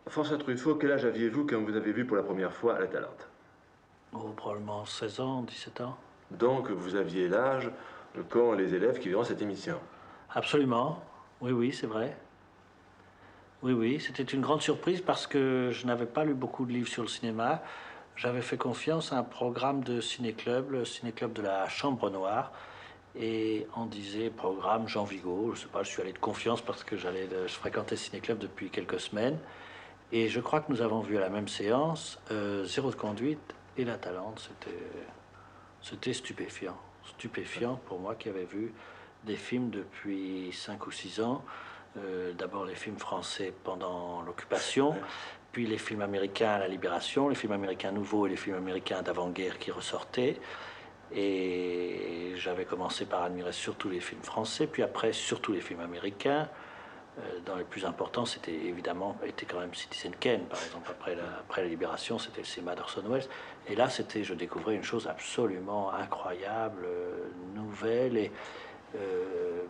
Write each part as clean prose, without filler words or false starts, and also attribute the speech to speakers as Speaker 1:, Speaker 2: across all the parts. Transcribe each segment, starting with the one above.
Speaker 1: François Truffaut, quel âge aviez-vous quand vous avez vu pour la première fois La Talente?
Speaker 2: Oh, probablement 16 ans, 17 ans.
Speaker 1: Donc vous aviez l'âge qu'ont les élèves qui verront cette émission.
Speaker 2: Absolument. Oui, oui, c'est vrai. Oui, oui, c'était une grande surprise parce que je n'avais pas lu beaucoup de livres sur le cinéma. J'avais fait confiance à un programme de ciné-club, le ciné-club de la Chambre Noire. Et on disait programme Jean Vigo. Je sais pas, je suis allé de confiance parce que je fréquentais ciné-club depuis quelques semaines. Et je crois que nous avons vu à la même séance Zéro de conduite et La Talente. C'était stupéfiant. Stupéfiant pour moi qui avais vu des films depuis 5 ou 6 ans. D'abord les films français pendant l'occupation, puis les films américains à la Libération, les films américains nouveaux et les films américains d'avant-guerre qui ressortaient. Et j'avais commencé par admirer surtout les films français, puis après surtout les films américains. Dans les plus importants, était quand même Citizen Kane, par exemple. Après la Libération, c'était le cinéma d'Orson Welles. Et là, je découvrais une chose absolument incroyable, nouvelle et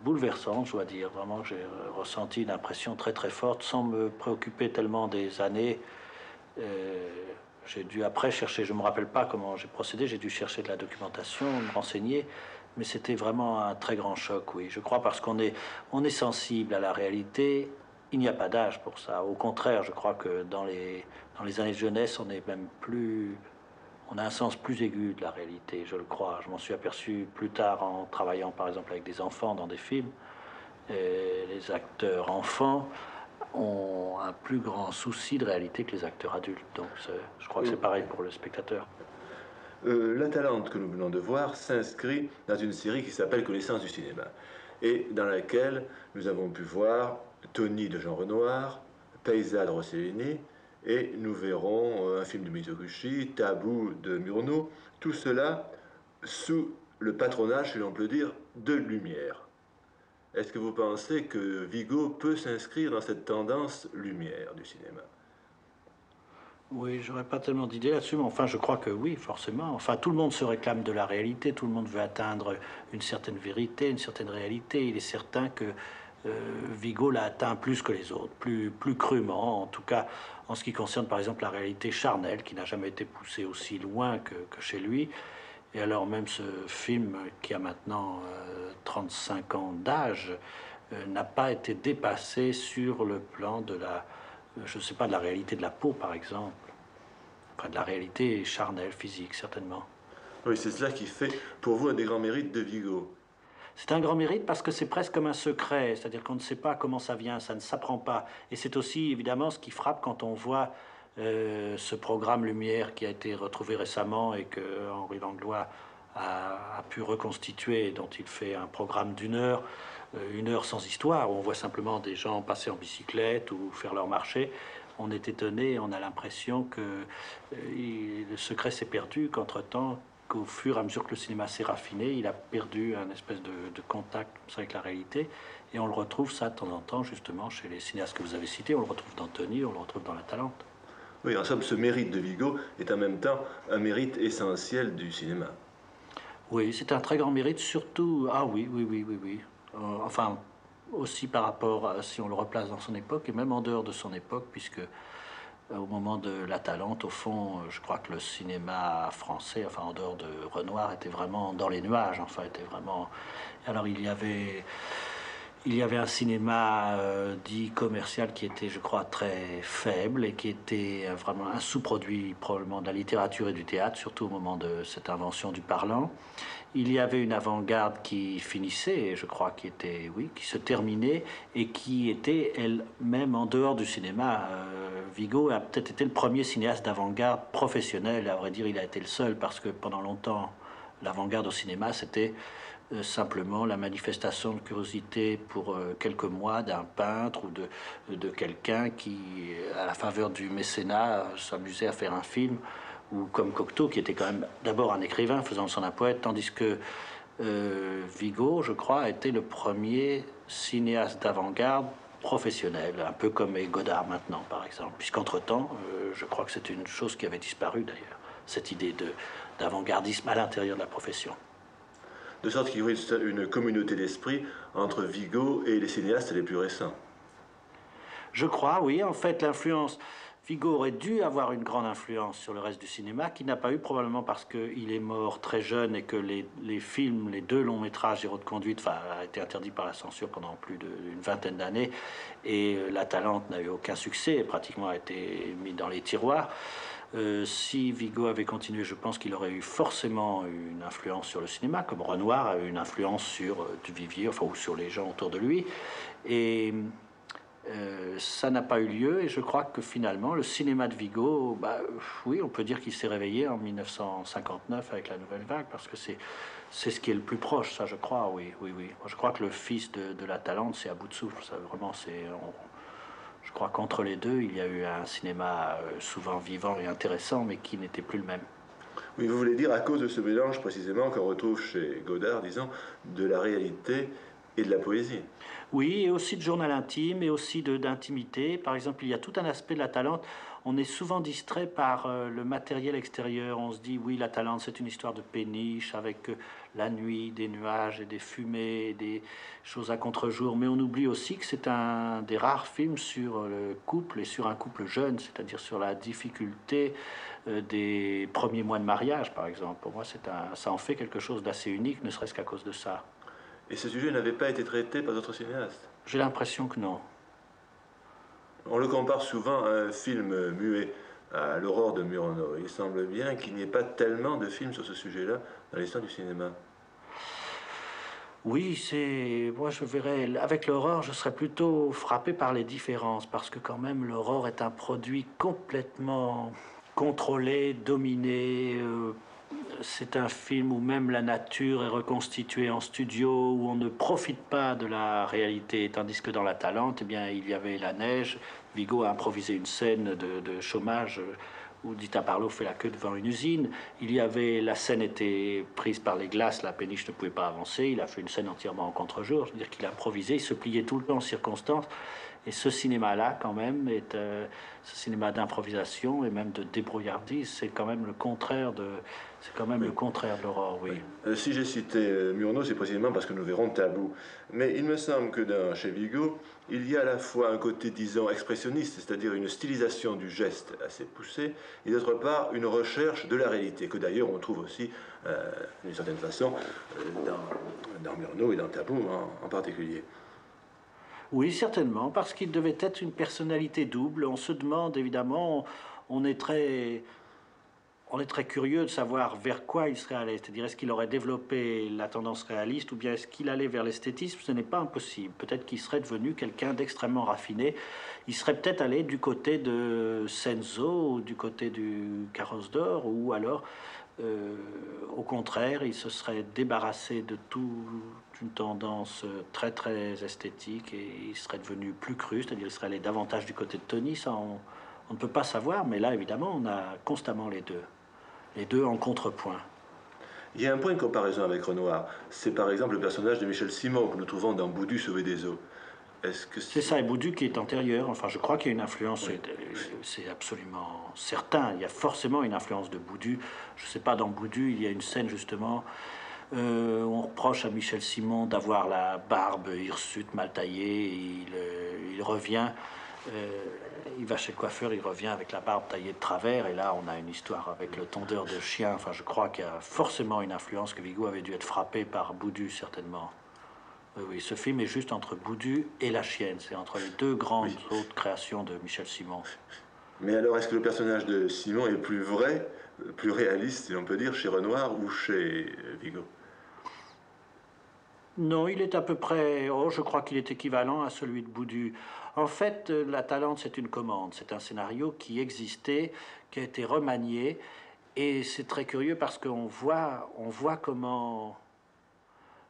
Speaker 2: bouleversante, je dois dire. Vraiment, j'ai ressenti une impression très très forte, sans me préoccuper tellement des années. Euh, j'ai dû après chercher, je ne me rappelle pas comment j'ai procédé, j'ai dû chercher de la documentation, me renseigner, mais c'était vraiment un très grand choc, oui. Je crois parce on est sensible à la réalité, il n'y a pas d'âge pour ça. Au contraire, je crois que dans les années de jeunesse, on est même plus, on a un sens plus aigu de la réalité, je le crois. Je m'en suis aperçu plus tard en travaillant par exemple avec des enfants dans des films. Et les acteurs enfants ont un plus grand souci de réalité que les acteurs adultes. Donc je crois que c'est pareil pour le spectateur.
Speaker 1: La Talente que nous venons de voir s'inscrit dans une série qui s'appelle Connaissance du cinéma et dans laquelle nous avons pu voir Tony de Jean Renoir, Paisa de Rossellini et nous verrons un film de Mizoguchi, Tabou de Murnau, tout cela sous le patronage, si l'on peut dire, de Lumière. Est-ce que vous pensez que Vigo peut s'inscrire dans cette tendance lumière du cinéma?
Speaker 2: Oui, j'aurais pas tellement d'idées là-dessus, mais enfin, je crois que oui, forcément. Enfin, tout le monde se réclame de la réalité, tout le monde veut atteindre une certaine vérité, une certaine réalité. Il est certain que Vigo l'a atteint plus que les autres, plus crûment, en tout cas en ce qui concerne par exemple la réalité charnelle, qui n'a jamais été poussée aussi loin que chez lui. Et alors même ce film, qui a maintenant 35 ans d'âge, n'a pas été dépassé sur le plan de je ne sais pas, de la réalité de la peau, par exemple. Enfin, de la réalité charnelle, physique, certainement.
Speaker 1: Oui, c'est cela qui fait pour vous un des grands mérites de Vigo.
Speaker 2: C'est un grand mérite parce que c'est presque comme un secret, c'est-à-dire qu'on ne sait pas comment ça vient, ça ne s'apprend pas. Et c'est aussi évidemment ce qui frappe quand on voit ce programme Lumière qui a été retrouvé récemment et que Henri Langlois a pu reconstituer, dont il fait un programme une heure sans histoire, où on voit simplement des gens passer en bicyclette ou faire leur marché. On est étonné, on a l'impression que le secret s'est perdu, qu'entre-temps, qu'au fur et à mesure que le cinéma s'est raffiné, il a perdu un espèce de contact avec la réalité. Et on le retrouve ça de temps en temps, justement, chez les cinéastes que vous avez cités. On le retrouve dans Tony, on le retrouve dans La Talente.
Speaker 1: Oui, en somme, ce mérite de Vigo est en même temps un mérite essentiel du cinéma.
Speaker 2: Oui, c'est un très grand mérite, surtout. Ah oui, oui, oui, oui, oui. Enfin, aussi par rapport à si on le replace dans son époque et même en dehors de son époque, puisque au moment de La Talente, au fond, je crois que le cinéma français, enfin en dehors de Renoir, était vraiment dans les nuages. Enfin, était vraiment. Alors il y avait un cinéma dit commercial qui était, je crois, très faible et qui était vraiment un sous-produit probablement de la littérature et du théâtre, surtout au moment de cette invention du parlant. Il y avait une avant-garde qui finissait, je crois, oui, qui se terminait et qui était elle-même en dehors du cinéma. Vigo a peut-être été le premier cinéaste d'avant-garde professionnel. À vrai dire, il a été le seul parce que pendant longtemps, l'avant-garde au cinéma, c'était simplement la manifestation de curiosité pour quelques mois d'un peintre ou de quelqu'un qui, à la faveur du mécénat, s'amusait à faire un film, ou comme Cocteau, qui était quand même d'abord un écrivain faisant de son un poète, tandis que Vigo, je crois, a été le premier cinéaste d'avant-garde professionnel, un peu comme Godard maintenant, par exemple, puisqu'entre-temps, je crois que c'est une chose qui avait disparu d'ailleurs, cette idée d'avant-gardisme à l'intérieur de la profession.
Speaker 1: De sorte qu'il y aurait une communauté d'esprit entre Vigo et les cinéastes les plus récents.
Speaker 2: Je crois, oui. En fait, l'influence. Vigo aurait dû avoir une grande influence sur le reste du cinéma, qu'il n'a pas eu probablement parce qu'il est mort très jeune et que les films, les deux longs métrages Zéro de conduite, enfin, a été interdit par la censure pendant plus d'une vingtaine d'années, et La Talente n'a eu aucun succès, pratiquement a été mis dans les tiroirs. Si Vigo avait continué, je pense qu'il aurait eu forcément une influence sur le cinéma, comme Renoir a eu une influence sur Duvivier, enfin, ou sur les gens autour de lui. Et ça n'a pas eu lieu, et je crois que finalement, le cinéma de Vigo, bah, oui, on peut dire qu'il s'est réveillé en 1959 avec la Nouvelle Vague, parce que c'est ce qui est le plus proche, ça, je crois, oui, oui, oui. Moi, je crois que le fils de La Talente, c'est à bout de souffle, ça, vraiment, je crois qu'entre les deux, il y a eu un cinéma souvent vivant et intéressant, mais qui n'était plus le même.
Speaker 1: Oui, vous voulez dire à cause de ce mélange précisément qu'on retrouve chez Godard, disons, de la réalité et de la poésie.
Speaker 2: Oui, et aussi de journal intime, et aussi d'intimité. Par exemple, il y a tout un aspect de La Talente. On est souvent distrait par le matériel extérieur. On se dit, oui, La Talente, c'est une histoire de péniche avec la nuit, des nuages et des fumées, et des choses à contre-jour. Mais on oublie aussi que c'est un des rares films sur le couple et sur un couple jeune, c'est-à-dire sur la difficulté des premiers mois de mariage, par exemple. Pour moi, ça en fait quelque chose d'assez unique, ne serait-ce qu'à cause de ça.
Speaker 1: Et ce sujet n'avait pas été traité par d'autres cinéastes.
Speaker 2: J'ai l'impression que non.
Speaker 1: On le compare souvent à un film muet, à L'Aurore de Murnau. Il semble bien qu'il n'y ait pas tellement de films sur ce sujet-là dans l'histoire du cinéma.
Speaker 2: Oui, moi je verrais. Avec l'aurore, je serais plutôt frappé par les différences, parce que quand même, l'aurore est un produit complètement contrôlé, dominé. C'est un film où même la nature est reconstituée en studio, où on ne profite pas de la réalité, tandis que dans La Talente, eh bien, il y avait la neige. Vigo a improvisé une scène de chômage où Dita Parlo fait la queue devant une usine. La scène était prise par les glaces, la péniche ne pouvait pas avancer. Il a fait une scène entièrement en contre-jour, je veux dire qu'il a improvisé, il se pliait tout le temps en circonstances. Et ce cinéma-là, quand même, ce cinéma d'improvisation et même de débrouillardise, c'est quand même le contraire c'est quand même
Speaker 1: Oui.
Speaker 2: le contraire de l'aurore, oui.
Speaker 1: Si j'ai cité Murnau, c'est précisément parce que nous verrons Tabou. Mais il me semble que chez Vigo, il y a à la fois un côté, disons, expressionniste, c'est-à-dire une stylisation du geste assez poussée, et d'autre part, une recherche de la réalité, que d'ailleurs on trouve aussi, d'une certaine façon, dans Murnau et dans Tabou en particulier.
Speaker 2: Oui, certainement, parce qu'il devait être une personnalité double. On se demande, évidemment, on est très, on est très curieux de savoir vers quoi il serait allé. C'est-à-dire, est-ce qu'il aurait développé la tendance réaliste ou bien est-ce qu'il allait vers l'esthétisme? Ce n'est pas impossible. Peut-être qu'il serait devenu quelqu'un d'extrêmement raffiné. Il serait peut-être allé du côté de Senzo ou du côté du Carrosse d'Or, ou alors, au contraire, il se serait débarrassé de toute une tendance très très esthétique et il serait devenu plus cru, c'est-à-dire il serait allé davantage du côté de Tony. Ça, on ne peut pas savoir, mais là, évidemment, on a constamment les deux en contrepoint.
Speaker 1: Il y a un point de comparaison avec Renoir. C'est par exemple le personnage de Michel Simon que nous trouvons dans Boudu sauvé des eaux. Est-ce que
Speaker 2: C'est ça, et Boudu qui est antérieur. Enfin, je crois qu'il y a une influence,
Speaker 1: Oui.
Speaker 2: c'est absolument certain. Il y a forcément une influence de Boudu. Je ne sais pas, dans Boudu, il y a une scène justement où on reproche à Michel Simon d'avoir la barbe hirsute, mal taillée. Il revient, euh, il va chez le coiffeur, il revient avec la barbe taillée de travers. Et là, on a une histoire avec le tondeur de chien. Enfin, je crois qu'il y a forcément une influence, que Vigo avait dû être frappé par Boudu, certainement. Oui, ce film est juste entre Boudu et La Chienne. C'est entre les deux grandes autres créations de Michel Simon.
Speaker 1: Mais alors, est-ce que le personnage de Simon est plus vrai, plus réaliste, si l'on peut dire, chez Renoir ou chez Vigo?
Speaker 2: Non, il est à peu près... Oh, je crois qu'il est équivalent à celui de Boudu. En fait, La Talente, c'est une commande. C'est un scénario qui existait, qui a été remanié. Et c'est très curieux parce on voit comment...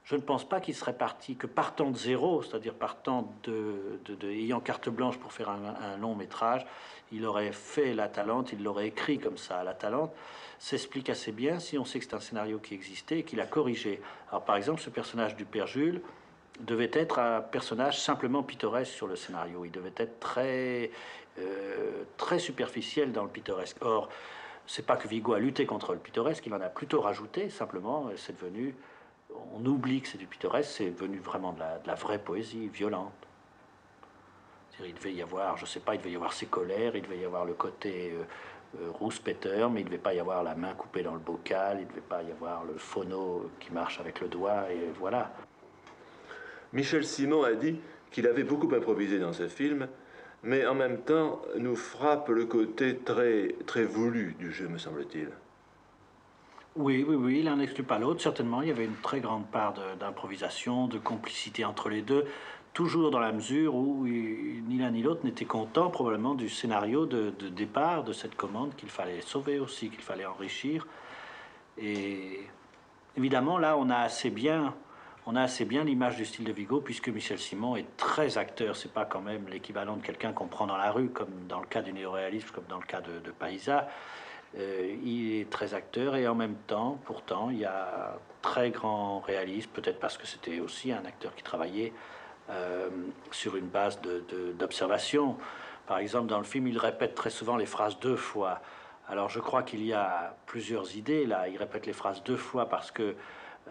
Speaker 2: Je ne pense pas qu'il serait parti, que partant de zéro, c'est-à-dire partant ayant carte blanche pour faire un long métrage, il aurait fait La Talente, il l'aurait écrit comme ça. La Talente s'explique assez bien si on sait que c'est un scénario qui existait et qu'il a corrigé. Alors par exemple, ce personnage du père Jules devait être un personnage simplement pittoresque sur le scénario. Il devait être très superficiel dans le pittoresque. Or, c'est pas que Vigo a lutté contre le pittoresque, il en a plutôt rajouté, simplement, c'est devenu... On oublie que c'est du pittoresque, c'est devenu vraiment de la vraie poésie violente. Il devait y avoir, je ne sais pas, il devait y avoir ses colères, il devait y avoir le côté rouspéteur, mais il ne devait pas y avoir la main coupée dans le bocal, il ne devait pas y avoir le phono qui marche avec le doigt, et voilà.
Speaker 1: Michel Simon a dit qu'il avait beaucoup improvisé dans ce film, mais en même temps nous frappe le côté très voulu du jeu, me semble-t-il.
Speaker 2: Oui, oui, oui, l'un n'exclut pas l'autre, certainement. Il y avait une très grande part d'improvisation, de complicité entre les deux, toujours dans la mesure où ni l'un ni l'autre n'était content probablement du scénario de départ de cette commande qu'il fallait sauver aussi, qu'il fallait enrichir. Et évidemment, là, on a assez bien l'image du style de Vigo, puisque Michel Simon est très acteur. C'est pas quand même l'équivalent de quelqu'un qu'on prend dans la rue, comme dans le cas du néoréalisme, comme dans le cas de Païssa. Il est très acteur et en même temps, pourtant, il y a très grand réalisme, peut-être parce que c'était aussi un acteur qui travaillait sur une base d'observation. Par exemple, dans le film, il répète très souvent les phrases deux fois. Alors je crois qu'il y a plusieurs idées là. Il répète les phrases deux fois parce que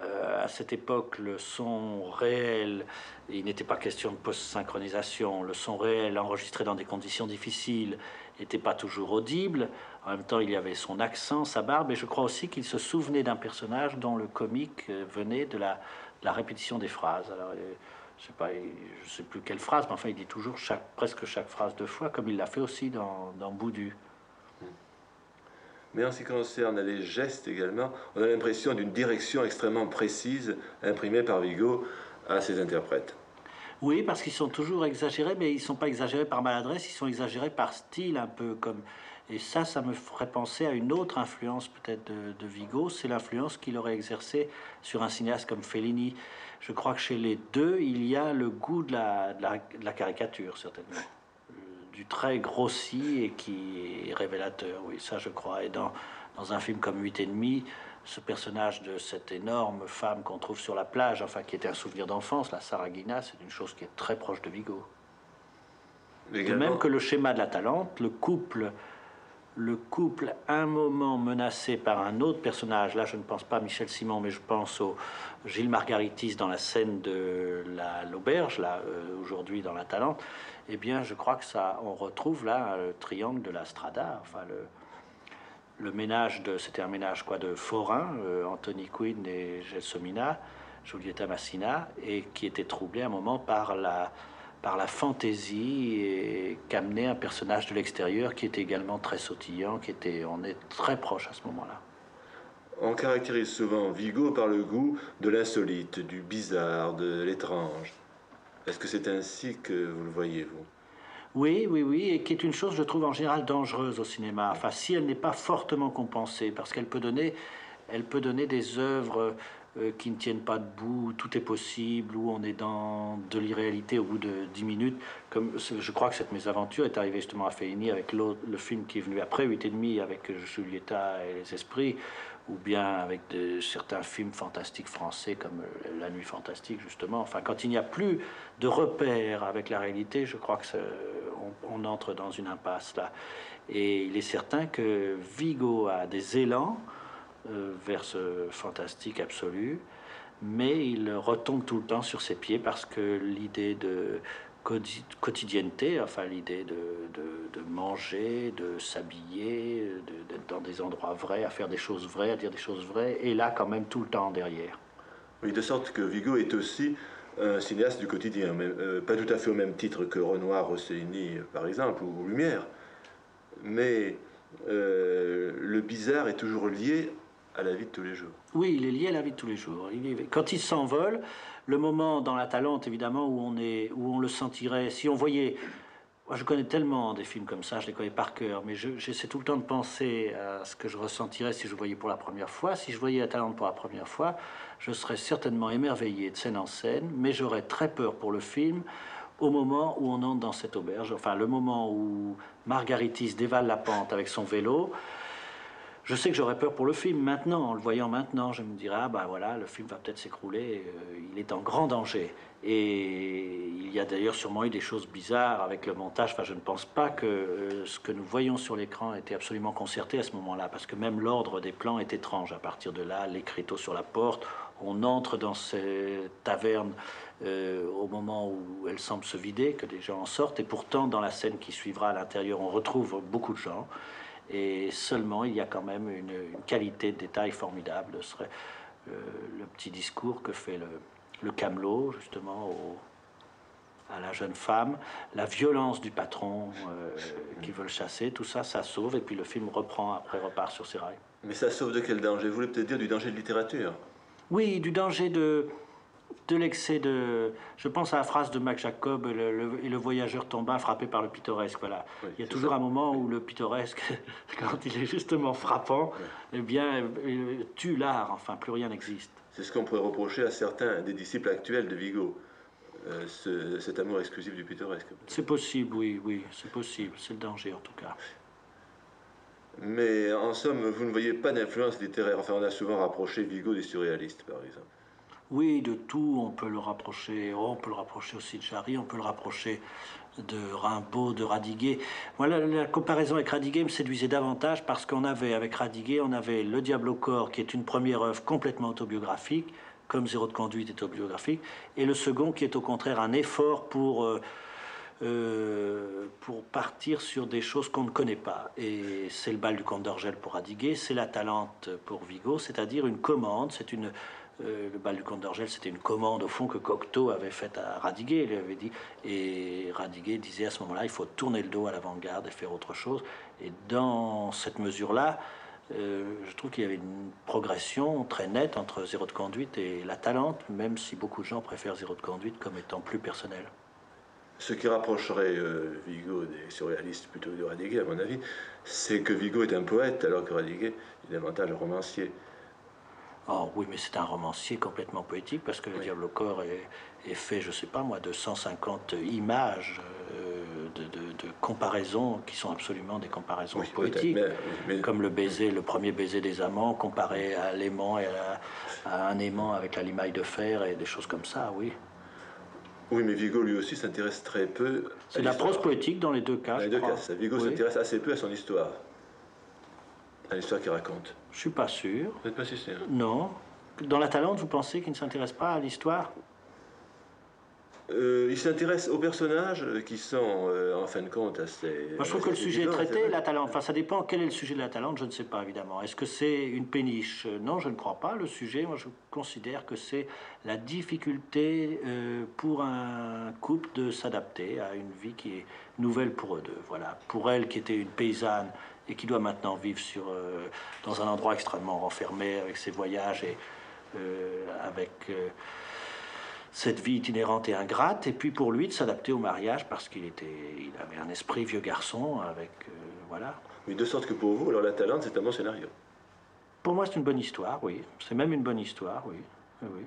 Speaker 2: à cette époque, le son réel, il n'était pas question de post-synchronisation, le son réel enregistré dans des conditions difficiles n'était pas toujours audible. En même temps, il y avait son accent, sa barbe, et je crois aussi qu'il se souvenait d'un personnage dont le comique venait de la répétition des phrases. Alors, je sais pas, je sais plus quelle phrase, mais enfin, il dit toujours presque chaque phrase deux fois, comme il l'a fait aussi dans Boudu.
Speaker 1: Mais en ce qui concerne les gestes également, on a l'impression d'une direction extrêmement précise imprimée par Vigo à ses interprètes.
Speaker 2: Oui, parce qu'ils sont toujours exagérés, mais ils ne sont pas exagérés par maladresse, ils sont exagérés par style un peu comme... Et ça me ferait penser à une autre influence peut-être de Vigo, c'est l'influence qu'il aurait exercée sur un cinéaste comme Fellini. Je crois que chez les deux, il y a le goût de la caricature, certainement. Du trait grossi et qui est révélateur, oui, ça je crois. Et dans un film comme 8 et demi, ce personnage de cette énorme femme qu'on trouve sur la plage, enfin qui était un souvenir d'enfance, la Saragina, c'est une chose qui est très proche de Vigo. De même que le schéma de la Talente, le couple un moment menacé par un autre personnage, là je ne pense pas à Michel Simon, mais je pense au Gilles Margaritis dans la scène de l'auberge, là aujourd'hui dans la Talente, eh bien je crois que ça, on retrouve là le triangle de la Strada, enfin le ménage c'était un ménage quoi de forains, Anthony Quinn et Gelsomina, Giulietta Massina, et qui était troublé à un moment par la fantaisie qu'amenait un personnage de l'extérieur qui était également très sautillant, on est très proche à ce moment-là.
Speaker 1: On caractérise souvent Vigo par le goût de l'insolite, du bizarre, de l'étrange. Est-ce que c'est ainsi que vous le voyez, vous?
Speaker 2: Oui, oui, oui, et qui est une chose, je trouve, en général dangereuse au cinéma. Enfin, si elle n'est pas fortement compensée, parce qu'elle peut donner des œuvres qui ne tiennent pas debout, où tout est possible, où on est dans de l'irréalité au bout de 10 minutes. Comme je crois que cette mésaventure est arrivée justement à Fellini avec le film qui est venu après, 8 et demi, avec Giulietta et les esprits, ou bien avec certains films fantastiques français comme La Nuit Fantastique, justement. Enfin, quand il n'y a plus de repères avec la réalité, je crois que on entre dans une impasse là. Et il est certain que Vigo a des élans vers ce fantastique absolu, mais il retombe tout le temps sur ses pieds parce que l'idée de quotidienneté, enfin l'idée de manger, de s'habiller, d'être dans des endroits vrais, à faire des choses vraies, à dire des choses vraies, est là quand même tout le temps derrière.
Speaker 1: Oui, de sorte que Vigo est aussi un cinéaste du quotidien, mais pas tout à fait au même titre que Renoir, Rossellini, par exemple, ou Lumière. Mais le bizarre est toujours lié à la vie de tous les jours.
Speaker 2: Oui, il est lié à la vie de tous les jours. Quand il s'envole, le moment dans la Talente, évidemment, où on le sentirait, si on voyait... Moi, je connais tellement des films comme ça, je les connais par cœur, mais j'essaie tout le temps de penser à ce que je ressentirais si je voyais pour la première fois. Si je voyais la Talente pour la première fois, je serais certainement émerveillé de scène en scène, mais j'aurais très peur pour le film au moment où on entre dans cette auberge. Enfin, le moment où Margaritis dévale la pente avec son vélo. Je sais que j'aurais peur pour le film maintenant, en le voyant maintenant, je me dirais, ah ben voilà, le film va peut-être s'écrouler, il est en grand danger. Et il y a d'ailleurs sûrement eu des choses bizarres avec le montage, enfin je ne pense pas que ce que nous voyons sur l'écran était absolument concerté à ce moment-là, parce que même l'ordre des plans est étrange. À partir de là, l'écriteau sur la porte, on entre dans ces tavernes au moment où elles semblent se vider, que des gens en sortent, et pourtant dans la scène qui suivra à l'intérieur, on retrouve beaucoup de gens, et seulement il y a quand même une qualité de détail formidable. Ce serait le petit discours que fait le camelot, justement, à la jeune femme, la violence du patron qui veut le chasser, tout ça, ça sauve, et puis le film reprend, après repart sur ses rails.
Speaker 1: Mais ça sauve de quel danger? Vous voulez peut-être dire du danger de littérature?
Speaker 2: Oui, du danger de l'excès de... Je pense à la phrase de Mac Jacob, et le voyageur tomba frappé par le pittoresque, voilà.
Speaker 1: Oui,
Speaker 2: il y a toujours
Speaker 1: ça.
Speaker 2: un moment où le pittoresque, quand il est justement frappant,
Speaker 1: Oui.
Speaker 2: eh bien, tue l'art, enfin, plus rien n'existe.
Speaker 1: C'est ce qu'on pourrait reprocher à certains des disciples actuels de Vigo, cet amour exclusif du pittoresque.
Speaker 2: C'est possible, oui, oui, c'est possible, c'est le danger en tout cas.
Speaker 1: Mais en somme, vous ne voyez pas d'influence littéraire. Enfin, on a souvent rapproché Vigo des surréalistes, par exemple.
Speaker 2: Oui, de tout, on peut le rapprocher. Oh, on peut le rapprocher aussi de Jarry, on peut le rapprocher de Rimbaud, de Radiguet. Voilà, la comparaison avec Radiguet me séduisait davantage parce qu'on avait, avec Radiguet, on avait Le Diable au corps, qui est une première œuvre complètement autobiographique, comme Zéro de conduite est autobiographique, et le second qui est au contraire un effort pour partir sur des choses qu'on ne connaît pas. Et c'est le bal du comte d'Orgel pour Radiguet, c'est la Talente pour Vigo, c'est-à-dire une commande, c'est une... le bal du comte d'Orgel, c'était une commande au fond que Cocteau avait faite à Radiguet, il lui avait dit, et Radiguet disait à ce moment-là, il faut tourner le dos à l'avant-garde et faire autre chose. Et dans cette mesure-là, je trouve qu'il y avait une progression très nette entre Zéro de conduite et la Talente, même si beaucoup de gens préfèrent Zéro de conduite comme étant plus personnel.
Speaker 1: Ce qui rapprocherait Vigo des surréalistes plutôt que de Radiguet, à mon avis, c'est que Vigo est un poète, alors que Radiguet est davantage un romancier.
Speaker 2: Oh oui, mais c'est un romancier complètement poétique parce que Le Diable au corps est fait, je sais pas moi, de 150 images de comparaisons qui sont absolument des comparaisons poétiques. Comme le baiser, le premier baiser des amants comparé à l'aimant et à un aimant avec la limaille de fer et des choses comme ça, oui.
Speaker 1: Oui, mais Vigo lui aussi s'intéresse très peu.
Speaker 2: C'est de la prose poétique dans les deux cas.
Speaker 1: Dans les deux cas, ça. Vigo s'intéresse assez peu à son histoire, à l'histoire qu'il raconte.
Speaker 2: Je suis pas sûr.
Speaker 1: Vous n'êtes pas si sûr?
Speaker 2: Non. Dans la Talente, vous pensez qu'il ne s'intéresse pas à l'histoire?
Speaker 1: Il s'intéresse aux personnages qui sont, en fin de compte, assez...
Speaker 2: Moi, je trouve que le sujet est traité, la Talente. Enfin, ça dépend quel est le sujet de la Talente, je ne sais pas, évidemment. Est-ce que c'est une péniche? Non, je ne crois pas. Le sujet, moi, je considère que c'est la difficulté pour un couple de s'adapter à une vie qui est nouvelle pour eux deux. Voilà. Pour elle, qui était une paysanne et qui doit maintenant vivre dans un endroit extrêmement renfermé, avec ses voyages et avec... cette vie itinérante et ingrate, et puis pour lui de s'adapter au mariage parce il avait un esprit vieux garçon avec voilà.
Speaker 1: Mais de sorte que pour vous, alors la Talente, c'est un bon scénario.
Speaker 2: Pour moi, c'est une bonne histoire, oui. C'est même une bonne histoire, oui. Oui, oui.